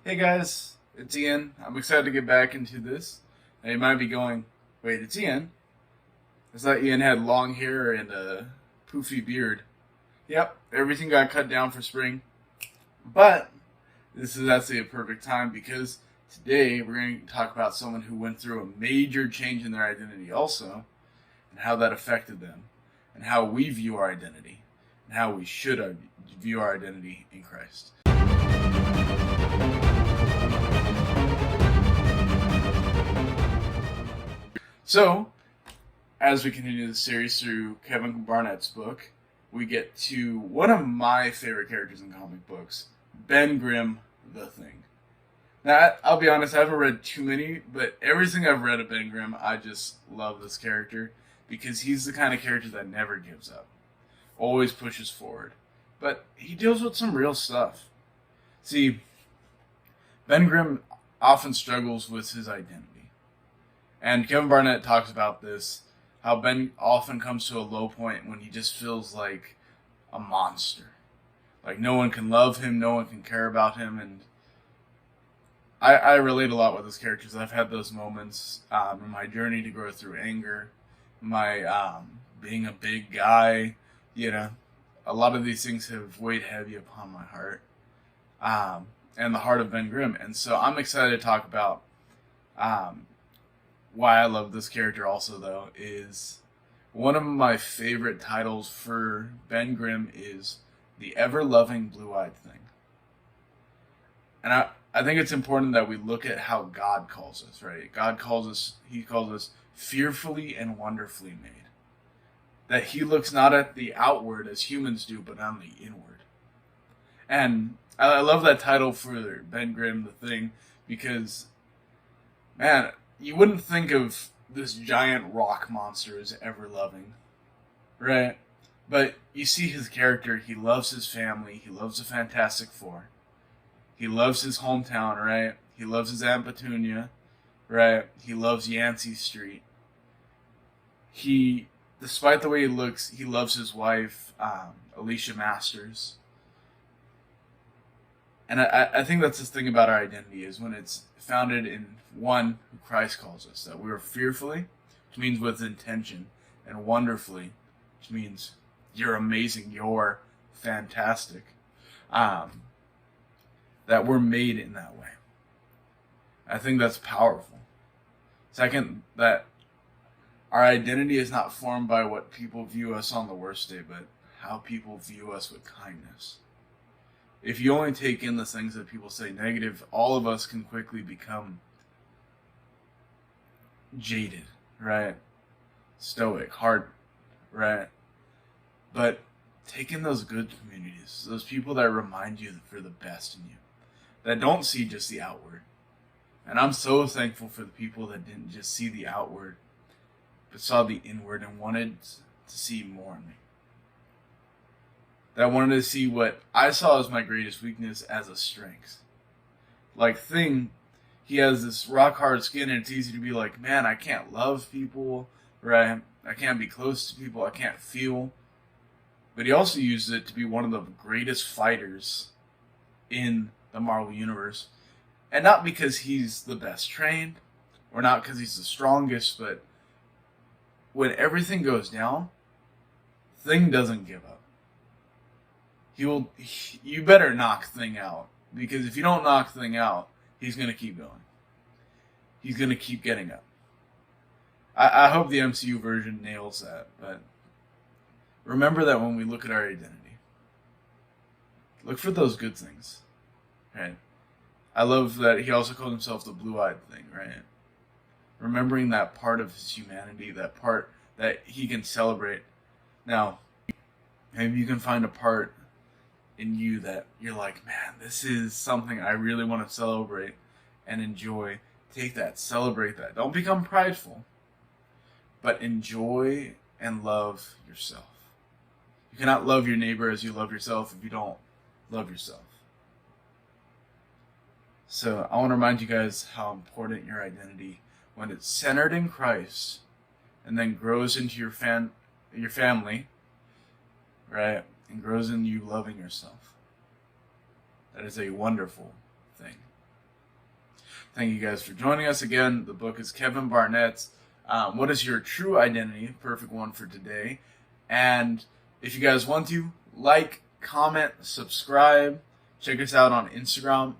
Hey guys, it's Ian. I'm excited to get back into this. Now you might be going, wait, it's Ian? I thought Ian had long hair and a poofy beard. Yep, everything got cut down for spring. But this is actually a perfect time because today we're going to talk about someone who went through a major change in their identity also, and how that affected them, and how we view our identity, and how we should view our identity in Christ. So, as we continue the series through Kevin Barnett's book, we get to one of my favorite characters in comic books, Ben Grimm, the Thing. Now, I'll be honest, I haven't read too many, but everything I've read of Ben Grimm, I just love this character because he's the kind of character that never gives up, always pushes forward. But he deals with some real stuff. See, Ben Grimm often struggles with his identity. And Kevin Barnett talks about this, how Ben often comes to a low point when he just feels like a monster. Like no one can love him, no one can care about him, and I relate a lot with those characters. I've had those moments in my journey to grow through anger, my being a big guy, a lot of these things have weighed heavy upon my heart, and the heart of Ben Grimm. And so I'm excited to talk about why I love this character also, though, is one of my favorite titles for Ben Grimm is The Ever-Loving Blue-Eyed Thing. And I think it's important that we look at how God calls us, right? He calls us fearfully and wonderfully made. That he looks not at the outward as humans do, but on the inward. And I love that title for Ben Grimm, The Thing, because, man, you wouldn't think of this giant rock monster as ever loving, right? But you see his character, he loves his family, he loves the Fantastic Four. He loves his hometown, right? He loves his Aunt Petunia, right? He loves Yancey Street. Despite the way he looks, he loves his wife, Alicia Masters. And I think that's the thing about our identity is when it's founded in one, who Christ calls us, that we are fearfully, which means with intention, and wonderfully, which means you're amazing, you're fantastic, that we're made in that way. I think that's powerful. Second, that our identity is not formed by what people view us on the worst day, but how people view us with kindness. If you only take in the things that people say negative, all of us can quickly become jaded, right? Stoic, hard, right? But take in those good communities, those people that remind you for the best in you, that don't see just the outward. And I'm so thankful for the people that didn't just see the outward, but saw the inward and wanted to see more in me. That wanted to see what I saw as my greatest weakness as a strength. Like Thing, he has this rock hard skin and it's easy to be like, man, I can't love people, right? I can't be close to people, I can't feel. But he also uses it to be one of the greatest fighters in the Marvel Universe. And not because he's the best trained, or not because he's the strongest, but when everything goes down, Thing doesn't give up. You better knock Thing out, because if you don't knock Thing out, he's going to keep going. He's going to keep getting up. I hope the MCU version nails that, but remember that when we look at our identity, look for those good things, right? I love that he also called himself the blue-eyed thing, right? Remembering that part of his humanity, that part that he can celebrate. Now, maybe you can find a part in you that you're like, man, this is something I really want to celebrate and enjoy. Take that, celebrate that. Don't become prideful, but enjoy and love yourself. You cannot love your neighbor as you love yourself if you don't love yourself. So I want to remind you guys how important your identity, when it's centered in Christ, and then grows into your family, right? And grows in you loving yourself. That is a wonderful thing. Thank you guys for joining us again. The book is Kevin Barnett's What is Your True Identity? Perfect one for today. And if you guys want to, like, comment, subscribe, check us out on Instagram